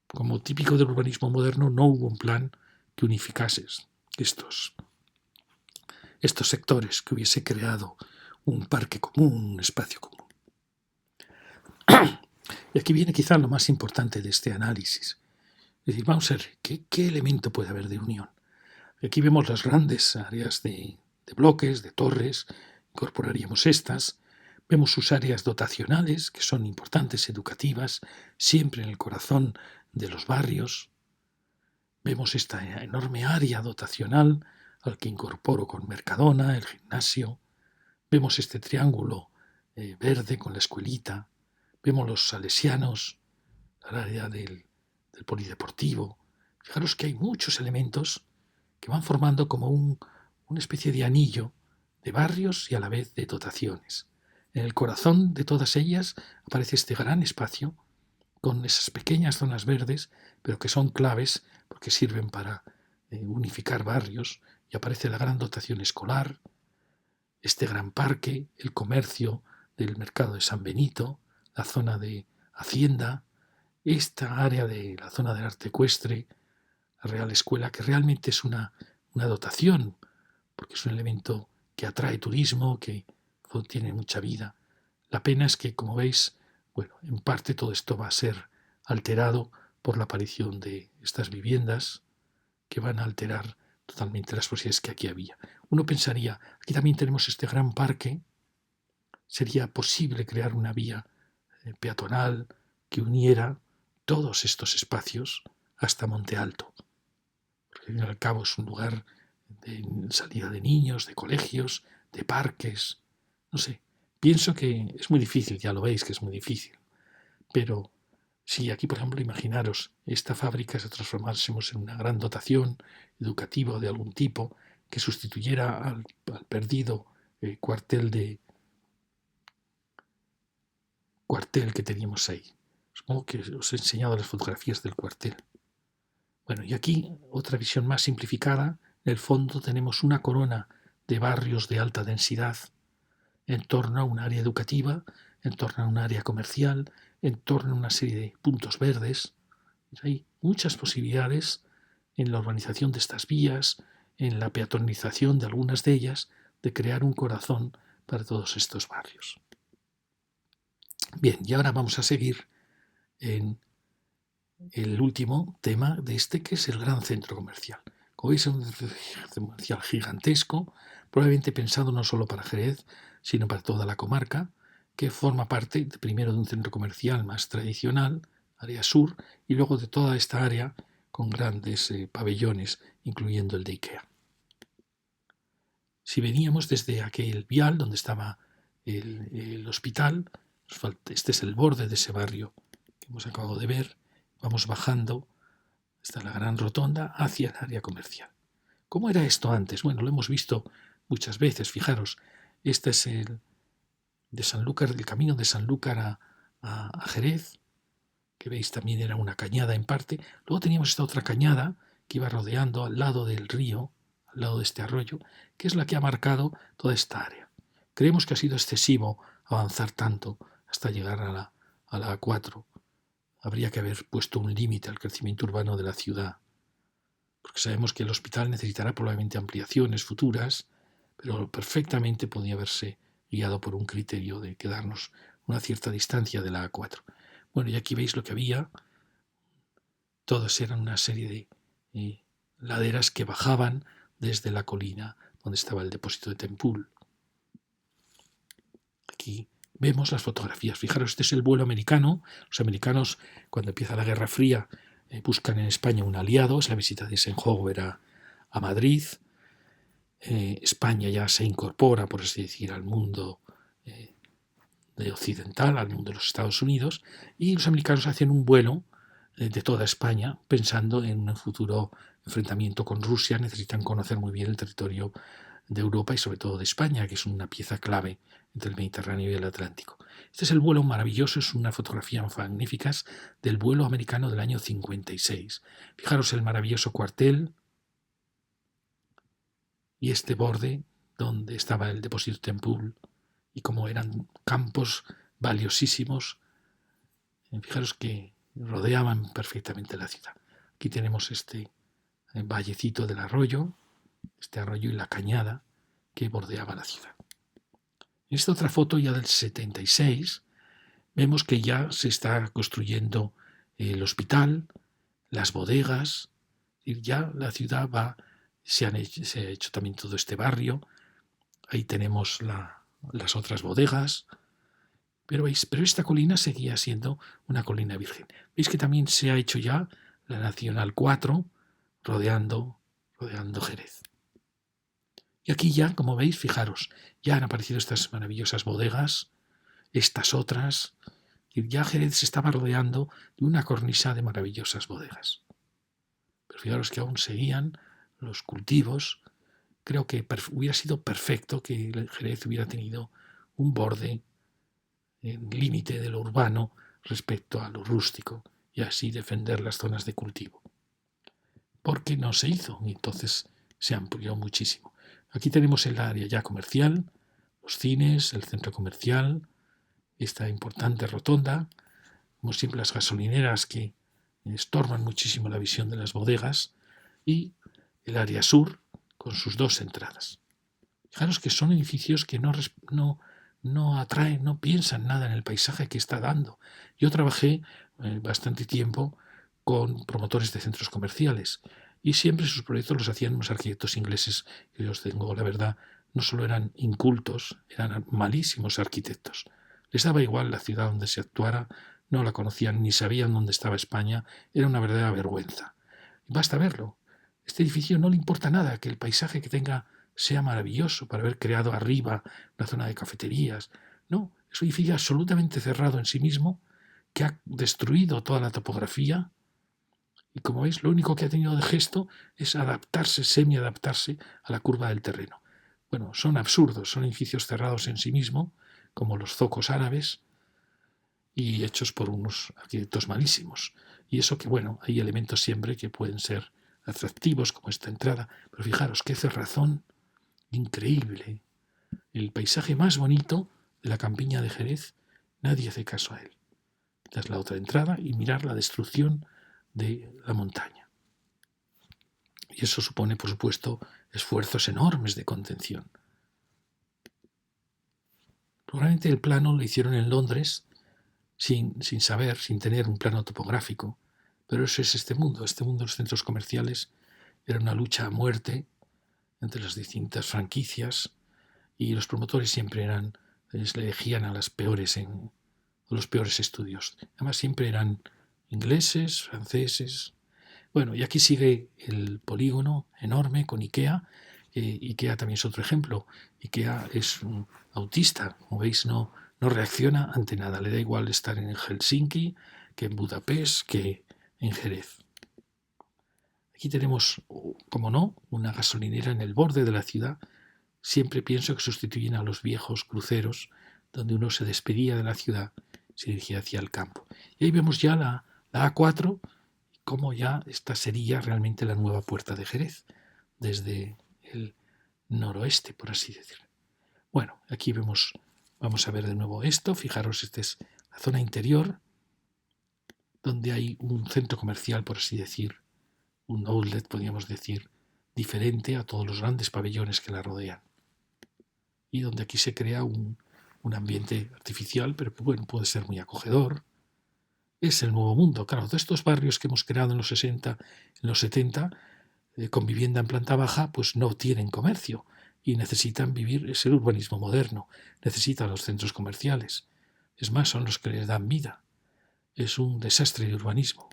Como típico del urbanismo moderno, no hubo un plan que unificase estos sectores, que hubiese creado un parque común, un espacio común. Y aquí viene quizá lo más importante de este análisis. Es decir, vamos a ver, ¿qué elemento puede haber de unión? Aquí vemos las grandes áreas de bloques, de torres, incorporaríamos estas. Vemos sus áreas dotacionales, que son importantes, educativas, siempre en el corazón de los barrios. Vemos esta enorme área dotacional al que incorporo con Mercadona, el gimnasio. Vemos este triángulo verde con la escuelita. Vemos los salesianos, el área del polideportivo. Fijaros que hay muchos elementos que van formando como una especie de anillo de barrios y a la vez de dotaciones. En el corazón de todas ellas aparece este gran espacio con esas pequeñas zonas verdes, pero que son claves porque sirven para unificar barrios, y aparece la gran dotación escolar, este gran parque, el comercio del mercado de San Benito, la zona de Hacienda, esta área de la zona del arte ecuestre, la Real Escuela, que realmente es una dotación, porque es un elemento que atrae turismo, que tiene mucha vida. La pena es que, como veis, bueno, en parte todo esto va a ser alterado por la aparición de estas viviendas que van a alterar totalmente las posibilidades que aquí había. Uno pensaría, aquí también tenemos este gran parque, sería posible crear una vía peatonal que uniera todos estos espacios hasta Monte Alto, porque al fin y al cabo es un lugar de salida de niños, de colegios, de parques, no sé. Pienso que es muy difícil, ya lo veis que es muy difícil, pero si aquí, por ejemplo, imaginaros, esta fábrica se transformásemos en una gran dotación educativa de algún tipo que sustituyera al perdido cuartel que teníamos ahí. Supongo que os he enseñado las fotografías del cuartel. Bueno, y aquí otra visión más simplificada. En el fondo tenemos una corona de barrios de alta densidad en torno a un área educativa, en torno a un área comercial, en torno a una serie de puntos verdes. Hay muchas posibilidades en la urbanización de estas vías, en la peatonalización de algunas de ellas, de crear un corazón para todos estos barrios. Bien, y ahora vamos a seguir en el último tema de este, que es el gran centro comercial. Como veis, es un centro comercial gigantesco, probablemente pensado no solo para Jerez, sino para toda la comarca, que forma parte primero de un centro comercial más tradicional, área sur, y luego de toda esta área con grandes pabellones, incluyendo el de Ikea. Si veníamos desde aquel vial donde estaba el hospital, este es el borde de ese barrio que hemos acabado de ver, vamos bajando hasta la gran rotonda hacia el área comercial. ¿Cómo era esto antes? Bueno, lo hemos visto muchas veces, fijaros, este es el de Sanlúcar, el camino de Sanlúcar a Jerez, que veis también era una cañada en parte. Luego teníamos esta otra cañada que iba rodeando al lado del río, al lado de este arroyo, que es la que ha marcado toda esta área. Creemos que ha sido excesivo avanzar tanto hasta llegar a la A4. Habría que haber puesto un límite al crecimiento urbano de la ciudad, porque sabemos que el hospital necesitará probablemente ampliaciones futuras, pero perfectamente podía haberse guiado por un criterio de quedarnos una cierta distancia de la A4. Bueno, y aquí veis lo que había. Todas eran una serie de laderas que bajaban desde la colina donde estaba el depósito de Tempul. Aquí vemos las fotografías. Fijaros, este es el vuelo americano. Los americanos, cuando empieza la Guerra Fría, buscan en España un aliado. Es la visita de Eisenhower a Madrid. España ya se incorpora, por así decir, al mundo de occidental, al mundo de los Estados Unidos, y los americanos hacen un vuelo de toda España pensando en un futuro enfrentamiento con Rusia. Necesitan conocer muy bien el territorio de Europa y sobre todo de España, que es una pieza clave entre el Mediterráneo y el Atlántico. Este es el vuelo maravilloso, es una fotografía magnífica del vuelo americano del año 56. Fijaros el maravilloso cuartel y este borde donde estaba el depósito Tempul y como eran campos valiosísimos. Fijaros que rodeaban perfectamente la ciudad. Aquí tenemos este vallecito del arroyo, este arroyo y la cañada que bordeaba la ciudad. En esta otra foto ya del 76 vemos que ya se está construyendo el hospital, las bodegas, y ya la ciudad se ha hecho también todo este barrio. Ahí tenemos las otras bodegas. Pero esta colina seguía siendo una colina virgen. Veis que también se ha hecho ya la Nacional 4 rodeando Jerez. Y aquí ya, como veis, fijaros, ya han aparecido estas maravillosas bodegas, estas otras, y ya Jerez se estaba rodeando de una cornisa de maravillosas bodegas. Pero fijaros que aún seguían los cultivos. Creo que hubiera sido perfecto que Jerez hubiera tenido un borde en límite de lo urbano respecto a lo rústico y así defender las zonas de cultivo. Porque no se hizo y entonces se amplió muchísimo. Aquí tenemos el área ya comercial, los cines, el centro comercial, esta importante rotonda, como siempre las gasolineras que estorban muchísimo la visión de las bodegas y el área sur con sus dos entradas. Fijaros que son edificios que no atraen, no piensan nada en el paisaje que está dando. Yo trabajé bastante tiempo con promotores de centros comerciales y siempre sus proyectos los hacían unos arquitectos ingleses que yo os tengo, la verdad, no solo eran incultos, eran malísimos arquitectos. Les daba igual la ciudad donde se actuara, no la conocían ni sabían dónde estaba España, era una verdadera vergüenza. Y basta verlo. Este edificio no le importa nada que el paisaje que tenga sea maravilloso para haber creado arriba una zona de cafeterías. No, es un edificio absolutamente cerrado en sí mismo que ha destruido toda la topografía y, como veis, lo único que ha tenido de gesto es adaptarse, semi-adaptarse a la curva del terreno. Bueno, son absurdos, son edificios cerrados en sí mismo, como los zocos árabes, y hechos por unos arquitectos malísimos. Y eso que, bueno, hay elementos siempre que pueden ser atractivos, como esta entrada, pero fijaros qué cerrazón increíble. El paisaje más bonito de la campiña de Jerez, nadie hace caso a él. Esta es la otra entrada y mirar la destrucción de la montaña. Y eso supone, por supuesto, esfuerzos enormes de contención. Probablemente el plano lo hicieron en Londres sin saber, sin tener un plano topográfico, Pero eso es este mundo. Este mundo de los centros comerciales era una lucha a muerte entre las distintas franquicias y los promotores siempre les elegían a los peores estudios. Además siempre eran ingleses, franceses. Bueno, y aquí sigue el polígono enorme con IKEA. IKEA también es otro ejemplo. IKEA es un autista, como veis, no reacciona ante nada. Le da igual estar en Helsinki que en Budapest que en Jerez. Aquí tenemos, como no, una gasolinera en el borde de la ciudad. Siempre pienso que sustituyen a los viejos cruceros donde uno se despedía de la ciudad y se dirigía hacia el campo. Y ahí vemos ya la A4, como ya esta sería realmente la nueva puerta de Jerez, desde el noroeste, por así decirlo. Bueno, aquí vamos a ver de nuevo esto. Fijaros, esta es la zona interior, donde hay un centro comercial, por así decir, un outlet, podríamos decir, diferente a todos los grandes pabellones que la rodean. Y donde aquí se crea un ambiente artificial, pero bueno, puede ser muy acogedor. Es el nuevo mundo. Claro, de estos barrios que hemos creado en los 60, en los 70, con vivienda en planta baja, pues no tienen comercio y necesitan vivir, es el urbanismo moderno, necesitan los centros comerciales. Es más, son los que les dan vida. Es un desastre de urbanismo.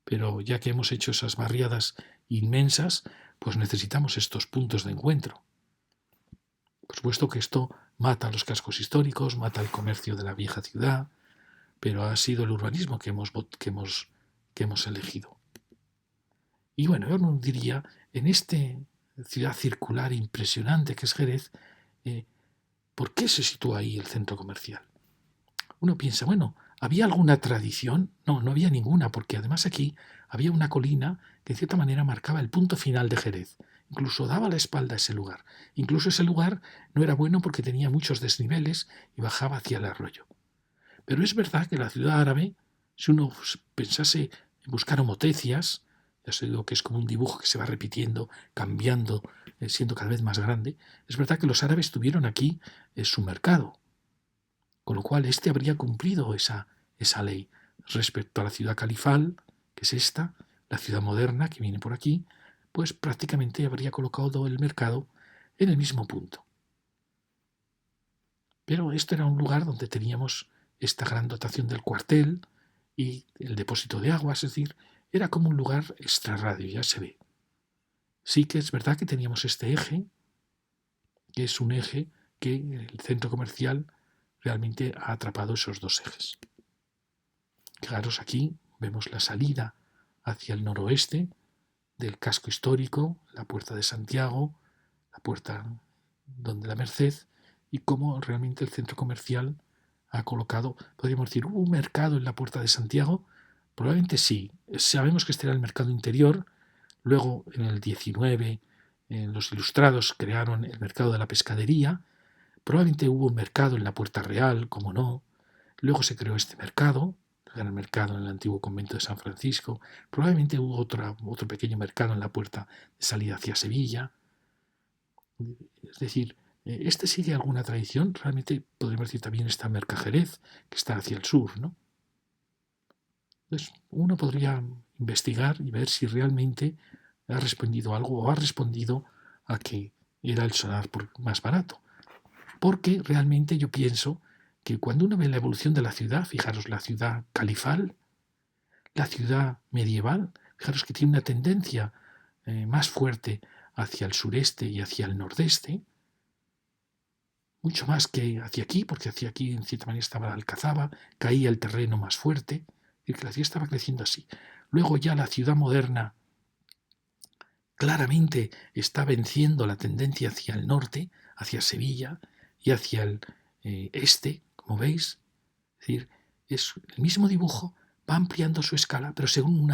Pero ya que hemos hecho esas barriadas inmensas, pues necesitamos estos puntos de encuentro. Por supuesto que esto mata a los cascos históricos, mata el comercio de la vieja ciudad, pero ha sido el urbanismo que hemos elegido. Y bueno, yo no diría, en esta ciudad circular impresionante que es Jerez, ¿por qué se sitúa ahí el centro comercial? Uno piensa, bueno, ¿había alguna tradición? No, no había ninguna, porque además aquí había una colina que en cierta manera marcaba el punto final de Jerez. Incluso daba la espalda a ese lugar. Incluso ese lugar no era bueno porque tenía muchos desniveles y bajaba hacia el arroyo. Pero es verdad que la ciudad árabe, si uno pensase en buscar homotecias, ya os digo que es como un dibujo que se va repitiendo, cambiando, siendo cada vez más grande, es verdad que los árabes tuvieron aquí su mercado, con lo cual este habría cumplido esa ley respecto a la ciudad califal, que es esta, la ciudad moderna que viene por aquí, pues prácticamente habría colocado el mercado en el mismo punto. Pero esto era un lugar donde teníamos esta gran dotación del cuartel y el depósito de agua, es decir, era como un lugar extrarradio, ya se ve. Sí que es verdad que teníamos este eje, que es un eje que el centro comercial realmente ha atrapado esos dos ejes. Fijaros, aquí vemos la salida hacia el noroeste del casco histórico, la Puerta de Santiago, la Puerta donde la Merced, y cómo realmente el centro comercial ha colocado, podríamos decir, ¿hubo un mercado en la Puerta de Santiago? Probablemente sí. Sabemos que este era el mercado interior. Luego, en el 19, los ilustrados crearon el mercado de la pescadería. Probablemente hubo un mercado en la Puerta Real, como no. Luego se creó este mercado, el gran mercado en el antiguo convento de San Francisco. Probablemente hubo otro pequeño mercado en la puerta de salida hacia Sevilla. Es decir, este sigue alguna tradición. Realmente podríamos decir también está Mercajerez, que está hacia el sur, ¿no? Entonces, uno podría investigar y ver si realmente ha respondido algo o ha respondido a que era el solar más barato. Porque realmente yo pienso que cuando uno ve la evolución de la ciudad, fijaros, la ciudad califal, la ciudad medieval, fijaros que tiene una tendencia más fuerte hacia el sureste y hacia el nordeste, mucho más que hacia aquí, porque hacia aquí en cierta manera estaba la Alcazaba, caía el terreno más fuerte, y que la ciudad estaba creciendo así. Luego ya la ciudad moderna claramente está venciendo la tendencia hacia el norte, hacia Sevilla y hacia el este, como veis. Es decir, es el mismo dibujo, va ampliando su escala, pero según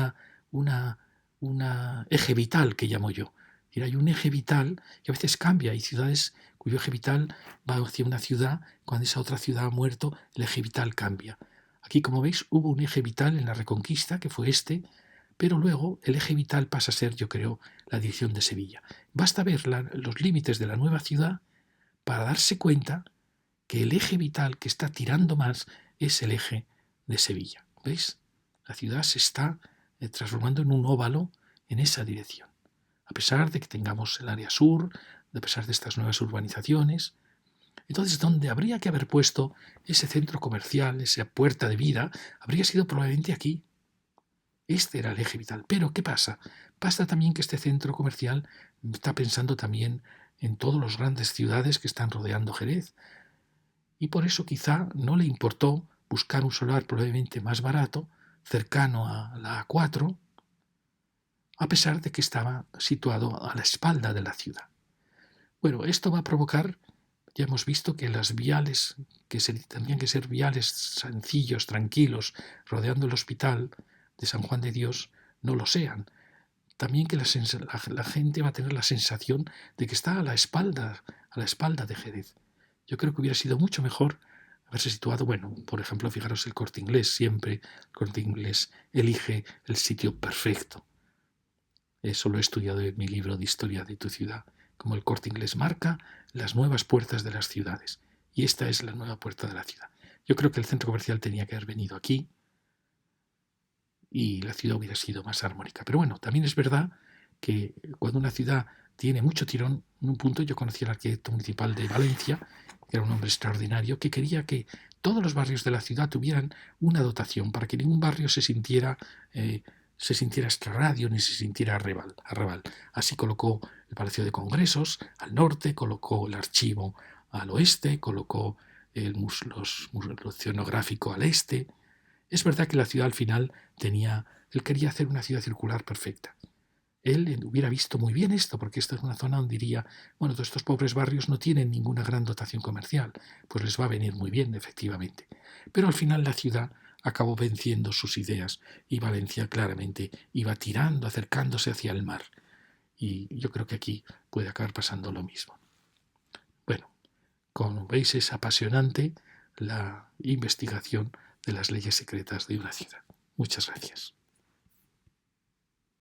una eje vital que llamo yo. Es decir, hay un eje vital que a veces cambia. Hay ciudades cuyo eje vital va hacia una ciudad, cuando esa otra ciudad ha muerto, el eje vital cambia. Aquí, como veis, hubo un eje vital en la Reconquista, que fue este, pero luego el eje vital pasa a ser, yo creo, la dirección de Sevilla. Basta ver los límites de la nueva ciudad para darse cuenta que el eje vital que está tirando más es el eje de Sevilla. ¿Veis? La ciudad se está transformando en un óvalo en esa dirección. A pesar de que tengamos el área sur, a pesar de estas nuevas urbanizaciones. Entonces, donde habría que haber puesto ese centro comercial, esa puerta de vida, habría sido probablemente aquí. Este era el eje vital. Pero, ¿qué pasa? Pasa también que este centro comercial está pensando también en todas las grandes ciudades que están rodeando Jerez. Y por eso quizá no le importó buscar un solar probablemente más barato, cercano a la A4, a pesar de que estaba situado a la espalda de la ciudad. Bueno, esto va a provocar, ya hemos visto que las viales, que tendrían que ser viales sencillos, tranquilos, rodeando el hospital de San Juan de Dios, no lo sean. También que la gente va a tener la sensación de que está a la espalda de Jerez. Yo creo que hubiera sido mucho mejor haberse situado, bueno, por ejemplo, fijaros el Corte Inglés, siempre el Corte Inglés elige el sitio perfecto. Eso lo he estudiado en mi libro de Historia de tu ciudad, como el Corte Inglés marca las nuevas puertas de las ciudades. Y esta es la nueva puerta de la ciudad. Yo creo que el centro comercial tenía que haber venido aquí y la ciudad hubiera sido más armónica. Pero bueno, también es verdad que cuando una ciudad tiene mucho tirón, en un punto yo conocí al arquitecto municipal de Valencia, que era un hombre extraordinario, que quería que todos los barrios de la ciudad tuvieran una dotación para que ningún barrio se sintiera extrarradio ni se sintiera arrabal. Así colocó el Palacio de Congresos al norte, colocó el archivo al oeste, colocó el museo oceanográfico al este. Es verdad que la ciudad al final él quería hacer una ciudad circular perfecta. Él hubiera visto muy bien esto, porque esta es una zona donde diría, bueno, todos estos pobres barrios no tienen ninguna gran dotación comercial, pues les va a venir muy bien, efectivamente. Pero al final la ciudad acabó venciendo sus ideas y Valencia claramente iba tirando, acercándose hacia el mar. Y yo creo que aquí puede acabar pasando lo mismo. Bueno, como veis es apasionante la investigación de las leyes secretas de una ciudad. Muchas gracias.